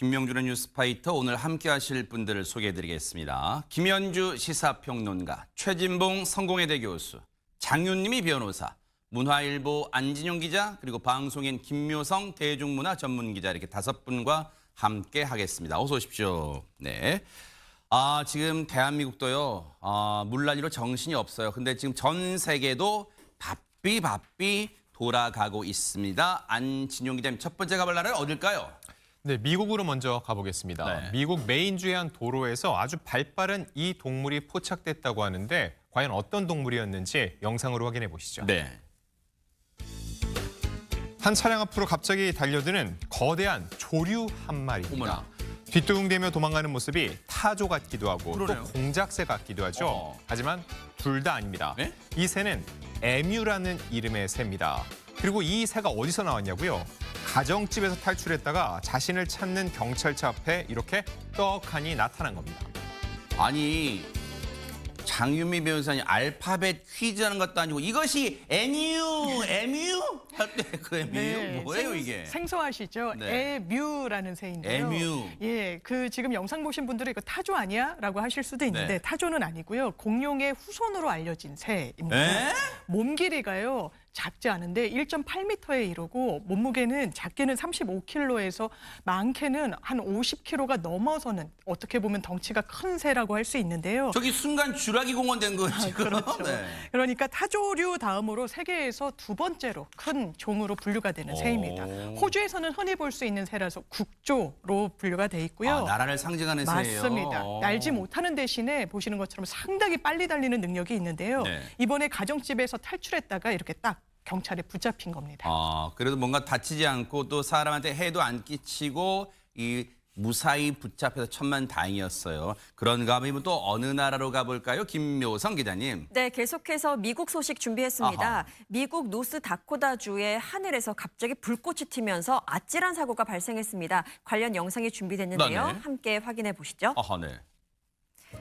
김명준의 뉴스파이터 오늘 함께 하실 분들을 소개해드리겠습니다. 김현주 시사평론가, 최진봉 성공회대 교수, 장윤림이 변호사, 문화일보 안진용 기자, 그리고 방송인 김묘성 대중문화 전문기자 이렇게 5분과 함께 하겠습니다. 어서 오십시오. 네. 지금 대한민국도요, 물난리로 정신이 없어요. 근데 지금 전 세계도 바삐 돌아가고 있습니다. 안진용 기자님, 첫 번째 가볼 나라는 어딜까요? 네, 미국으로 먼저 가보겠습니다. 네. 미국 메인주의 한 도로에서 아주 발빠른 이 동물이 포착됐다고 하는데 과연 어떤 동물이었는지 영상으로 확인해 보시죠. 네. 한 차량 앞으로 갑자기 달려드는 거대한 조류 한 마리입니다. 어머나. 뒷도용대며 도망가는 모습이 타조 같기도 하고 그러네요. 또 공작새 같기도 하죠. 하지만 둘 다 아닙니다. 네? 이 새는 에뮤라는 이름의 새입니다. 그리고 이 새가 어디서 나왔냐고요? 가정집에서 탈출했다가 자신을 찾는 경찰차 앞에 이렇게 떡하니 나타난 겁니다. 아니, 장윤미 변호사님 알파벳 퀴즈 하는 것도 아니고 이것이 에뮤 할 때 그 에뮤 뭐예요 이게? 생소하시죠? 네. 에뮤라는 새인데요. 에뮤. 예, 그 지금 영상 보신 분들은 이거 타조 아니야? 라고 하실 수도 있는데 네. 타조는 아니고요. 공룡의 후손으로 알려진 새입니다. 에? 몸 길이가요. 작지 않은데 1.8m에 이르고 몸무게는 작게는 35kg에서 많게는 한 50kg가 넘어서는 어떻게 보면 덩치가 큰 새라고 할 수 있는데요. 저기 순간 주라기 공원 된 거 지금. 그렇죠. 네. 그러니까 타조류 다음으로 세계에서 2번째로 큰 종으로 분류가 되는 새입니다. 호주에서는 흔히 볼 수 있는 새라서 국조로 분류가 돼 있고요. 나라를 상징하는 새예요. 맞습니다. 날지 못하는 대신에 보시는 것처럼 상당히 빨리 달리는 능력이 있는데요. 네. 이번에 가정집에서 탈출했다가 이렇게 딱 경찰에 붙잡힌 겁니다. 그래도 뭔가 다치지 않고 또 사람한테 해도 안 끼치고 이 무사히 붙잡혀서 천만다행이었어요. 그런가 하면 또 어느 나라로 가볼까요? 김묘성 기자님. 네, 계속해서 미국 소식 준비했습니다. 아하. 미국 노스다코타주의 하늘에서 갑자기 불꽃이 튀면서 아찔한 사고가 발생했습니다. 관련 영상이 준비됐는데요. 네네. 함께 확인해 보시죠. 네.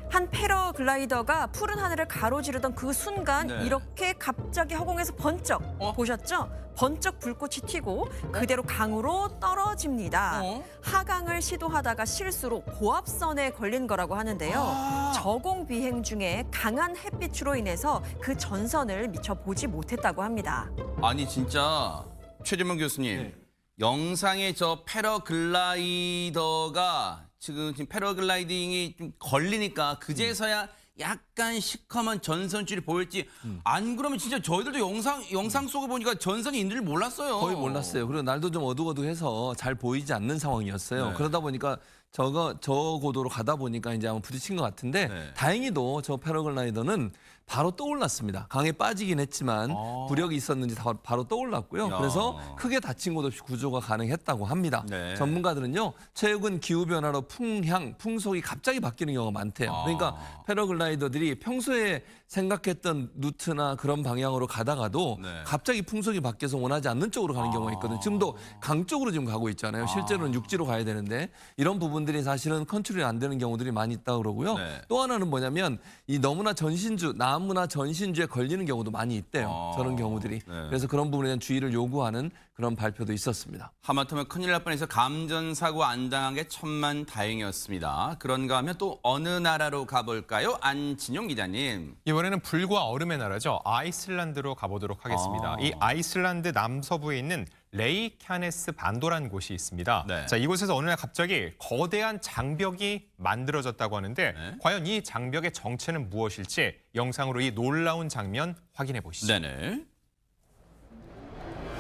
한 패러글라이더가 푸른 하늘을 가로지르던 그 순간 네. 이렇게 갑자기 허공에서 번쩍 보셨죠? 번쩍 불꽃이 튀고 그대로 강으로 떨어집니다. 하강을 시도하다가 실수로 고압선에 걸린 거라고 하는데요. 저공 비행 중에 강한 햇빛으로 인해서 그 전선을 미처 보지 못했다고 합니다. 아니 진짜 최진봉 교수님 영상에 저 패러글라이더가 지금 패러글라이딩이 좀 걸리니까 그제서야 약간 시커먼 전선줄이 보일지 안 그러면 진짜 저희들도 영상 속에 보니까 전선이 있는 줄 몰랐어요. 거의 몰랐어요. 그리고 날도 좀 어둑어둑해서 잘 보이지 않는 상황이었어요. 네. 그러다 보니까 저 고도로 가다 보니까 이제 아마 부딪힌 것 같은데 네. 다행히도 저 패러글라이더는 바로 떠올랐습니다. 강에 빠지긴 했지만 부력이 있었는지 바로 떠올랐고요. 야. 그래서 크게 다친 곳 없이 구조가 가능했다고 합니다. 네. 전문가들은요. 최근 기후변화로 풍속이 갑자기 바뀌는 경우가 많대요. 그러니까 패러글라이더들이 평소에 생각했던 루트나 그런 방향으로 가다가도 네. 갑자기 풍속이 바뀌어서 원하지 않는 쪽으로 가는 경우가 있거든요. 지금도 강 쪽으로 지금 가고 있잖아요. 실제로는 육지로 가야 되는데 이런 부분들이 사실은 컨트롤이 안 되는 경우들이 많이 있다고 그러고요. 네. 또 하나는 뭐냐면 이 너무나 나무나 전신주에 걸리는 경우도 많이 있대요. 저런 경우들이. 네. 그래서 그런 부분에 대한 주의를 요구하는 그런 발표도 있었습니다. 하마터면 큰일 날 뻔해서 감전사고 안 당한 게 천만다행이었습니다. 그런가 하면 또 어느 나라로 가볼까요? 안진용 기자님. 이번에는 불과 얼음의 나라죠. 아이슬란드로 가보도록 하겠습니다. 이 아이슬란드 남서부에 있는 레이캬네스 반도라는 곳이 있습니다. 네. 자, 이곳에서 어느 날 갑자기 거대한 장벽이 만들어졌다고 하는데 네. 과연 이 장벽의 정체는 무엇일지 영상으로 이 놀라운 장면 확인해 보시죠. 네네.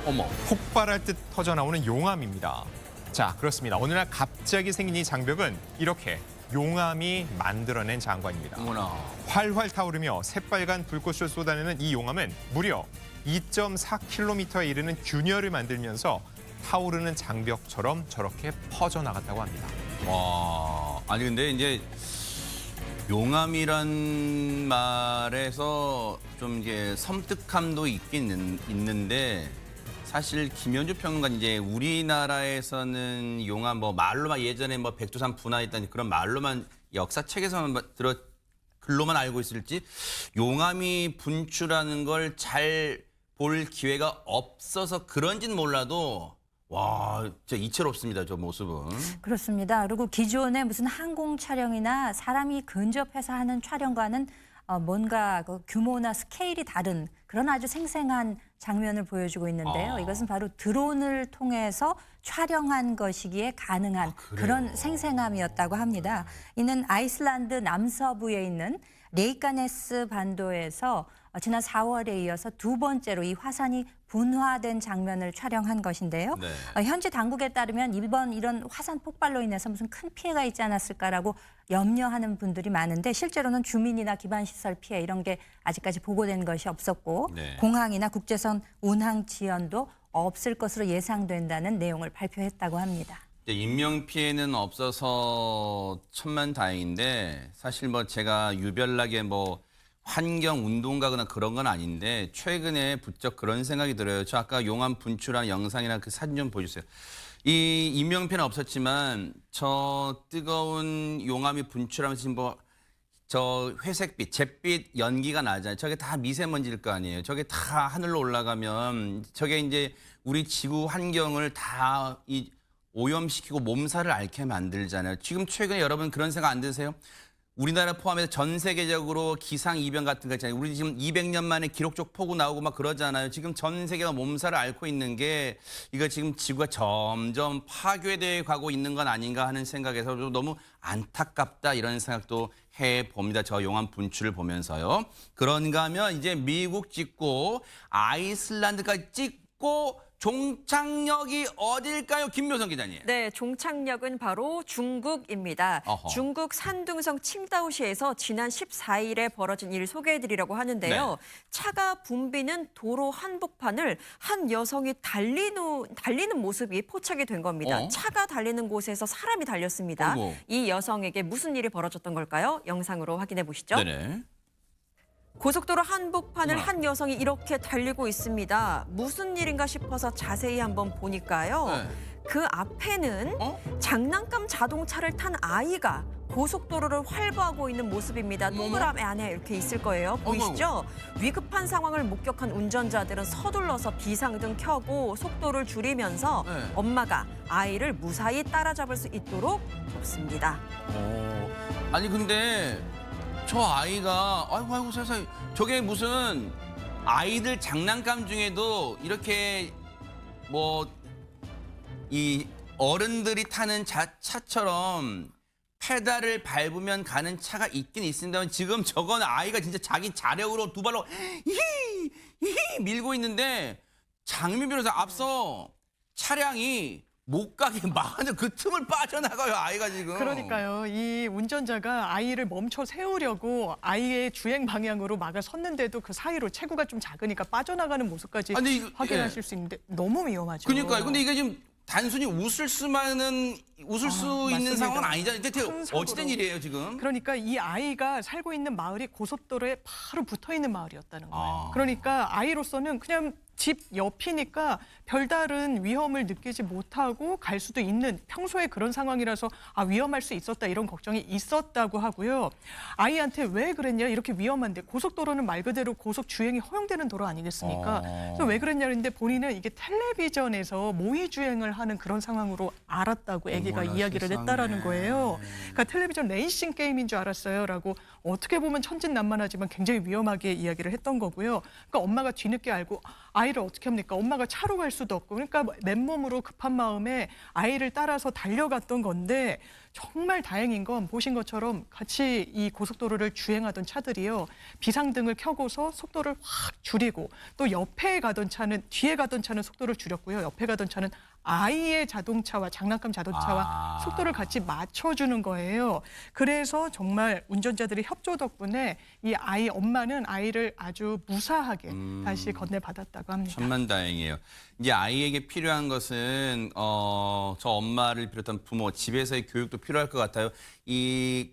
어머. 폭발할 듯 터져나오는 용암입니다. 자, 그렇습니다. 어느 날 갑자기 생긴 이 장벽은 이렇게 용암이 만들어낸 장관입니다. 어머나. 활활 타오르며 새빨간 불꽃을 쏟아내는 이 용암은 무려 2.4km에 이르는 균열을 만들면서 타오르는 장벽처럼 저렇게 퍼져나갔다고 합니다. 와. 아니 근데 이제 용암이란 말에서 좀 이게 섬뜩함도 있긴 있는데 사실 김현주 평론가 이제 우리나라에서는 용암 뭐 말로만 예전에 뭐 백두산 분화했다는 그런 말로만 역사책에서만 글로만 알고 있을지 용암이 분출하는 걸 잘 볼 기회가 없어서 그런지는 몰라도 와, 진짜 이채롭습니다. 저 모습은. 그렇습니다. 그리고 기존의 무슨 항공 촬영이나 사람이 근접해서 하는 촬영과는 뭔가 그 규모나 스케일이 다른 그런 아주 생생한 장면을 보여주고 있는데요. 이것은 바로 드론을 통해서 촬영한 것이기에 가능한 그런 생생함이었다고 합니다. 이는 아이슬란드 남서부에 있는 레이카네스 반도에서 지난 4월에 이어서 두 번째로 이 화산이 분화된 장면을 촬영한 것인데요. 네. 현지 당국에 따르면 이번 이런 화산 폭발로 인해서 무슨 큰 피해가 있지 않았을까라고 염려하는 분들이 많은데 실제로는 주민이나 기반시설 피해 이런 게 아직까지 보고된 것이 없었고 네. 공항이나 국제선 운항 지연도 없을 것으로 예상된다는 내용을 발표했다고 합니다. 인명 피해는 없어서 천만다행인데 사실 뭐 제가 유별나게 뭐 환경 운동가거나 그런 건 아닌데 최근에 부쩍 그런 생각이 들어요. 저 아까 용암 분출한 영상이나 그 사진 좀 보여주세요. 이 인명 피해는 없었지만 저 뜨거운 용암이 분출하면서 지금 뭐 저 회색빛, 잿빛 연기가 나잖아요. 저게 다 미세먼지일 거 아니에요. 저게 다 하늘로 올라가면 저게 이제 우리 지구 환경을 다 오염시키고 몸살을 앓게 만들잖아요. 지금 최근에 여러분 그런 생각 안 드세요? 우리나라 포함해서 전 세계적으로 기상이변 같은 거 있잖아요. 우리 지금 200년 만에 기록적 폭우 나오고 막 그러잖아요. 지금 전 세계가 몸살을 앓고 있는 게 이거 지금 지구가 점점 파괴되어 가고 있는 건 아닌가 하는 생각에서 너무 안타깝다 이런 생각도 해봅니다. 저 용암 분출을 보면서요. 그런가 하면 이제 미국 찍고 아이슬란드까지 찍고 종착역이 어딜까요? 김묘성 기자님. 네, 종착역은 바로 중국입니다. 어허. 중국 산둥성 칭다오시에서 지난 14일에 벌어진 일을 소개해드리려고 하는데요. 네. 차가 붐비는 도로 한복판을 한 여성이 달리는 모습이 포착이 된 겁니다. 차가 달리는 곳에서 사람이 달렸습니다. 어머. 이 여성에게 무슨 일이 벌어졌던 걸까요? 영상으로 확인해 보시죠. 네네. 고속도로 한복판을 한 여성이 이렇게 달리고 있습니다. 무슨 일인가 싶어서 자세히 한번 보니까요. 네. 그 앞에는 장난감 자동차를 탄 아이가 고속도로를 활보하고 있는 모습입니다. 동그라미 안에 이렇게 있을 거예요. 보이시죠? 위급한 상황을 목격한 운전자들은 서둘러서 비상등 켜고 속도를 줄이면서 네. 엄마가 아이를 무사히 따라잡을 수 있도록 돕습니다. 아니 근데 저 아이가 아이고 세상에 저게 무슨 아이들 장난감 중에도 이렇게 뭐 이 어른들이 타는 차처럼 페달을 밟으면 가는 차가 있긴 있습니다만 지금 저건 아이가 진짜 자기 자력으로 두 발로 히히 밀고 있는데 장민 변호사 앞서 차량이 못 가게 막아서 그 틈을 빠져나가요 아이가 지금. 그러니까요. 이 운전자가 아이를 멈춰 세우려고 아이의 주행 방향으로 막아 섰는데도 그 사이로 체구가 좀 작으니까 빠져나가는 모습까지 아니, 이거- 확인하실 수 있는데 너무 위험하죠. 그러니까요. 근데 이게 지금 단순히 웃을 수 있는 맞습니다. 상황은 아니잖아요. 대체 큰 사고로. 어찌된 일이에요 지금? 그러니까 이 아이가 살고 있는 마을이 고속도로에 바로 붙어 있는 마을이었다는 거예요. 아. 그러니까 아이로서는 그냥 집 옆이니까 별다른 위험을 느끼지 못하고 갈 수도 있는 평소에 그런 상황이라서 위험할 수 있었다 이런 걱정이 있었다고 하고요. 아이한테 왜 그랬냐 이렇게 위험한데 고속도로는 말 그대로 고속 주행이 허용되는 도로 아니겠습니까? 그래서 왜 그랬냐 그랬는데 본인은 이게 텔레비전에서 모의 주행을 하는 그런 상황으로 알았다고 아기가 어머나, 이야기를 세상에. 했다라는 거예요. 그러니까 텔레비전 레이싱 게임인 줄 알았어요라고 어떻게 보면 천진난만하지만 굉장히 위험하게 이야기를 했던 거고요. 그러니까 엄마가 뒤늦게 알고 아이를 어떻게 합니까? 엄마가 차로 갈 수도 없고 그러니까 맨몸으로 급한 마음에 아이를 따라서 달려갔던 건데 정말 다행인 건 보신 것처럼 같이 이 고속도로를 주행하던 차들이요. 비상등을 켜고서 속도를 확 줄이고 또 옆에 가던 차는 뒤에 가던 차는 속도를 줄였고요. 옆에 가던 차는 아이의 자동차와 장난감 자동차와 속도를 같이 맞춰주는 거예요. 그래서 정말 운전자들의 협조 덕분에 이 아이 엄마는 아이를 아주 무사하게 다시 건네받았다고 합니다. 천만다행이에요. 이제 아이에게 필요한 것은 저 엄마를 비롯한 부모, 집에서의 교육도 필요할 것 같아요. 이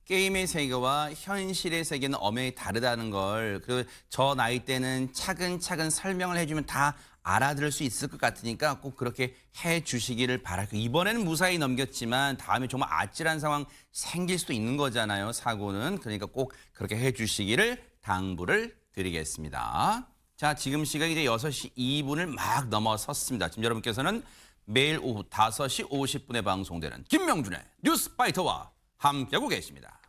게임의 세계와 현실의 세계는 엄연히 다르다는 걸 저 나이 때는 차근차근 설명을 해주면 다 알아들을 수 있을 것 같으니까 꼭 그렇게 해주시기를 바랄게요. 이번에는 무사히 넘겼지만 다음에 정말 아찔한 상황 생길 수도 있는 거잖아요. 사고는. 그러니까 꼭 그렇게 해주시기를 당부를 드리겠습니다. 자, 지금 시각이 이제 6시 2분을 막 넘어섰습니다. 지금 여러분께서는 매일 오후 5시 50분에 방송되는 김명준의 뉴스파이터와 함께하고 계십니다.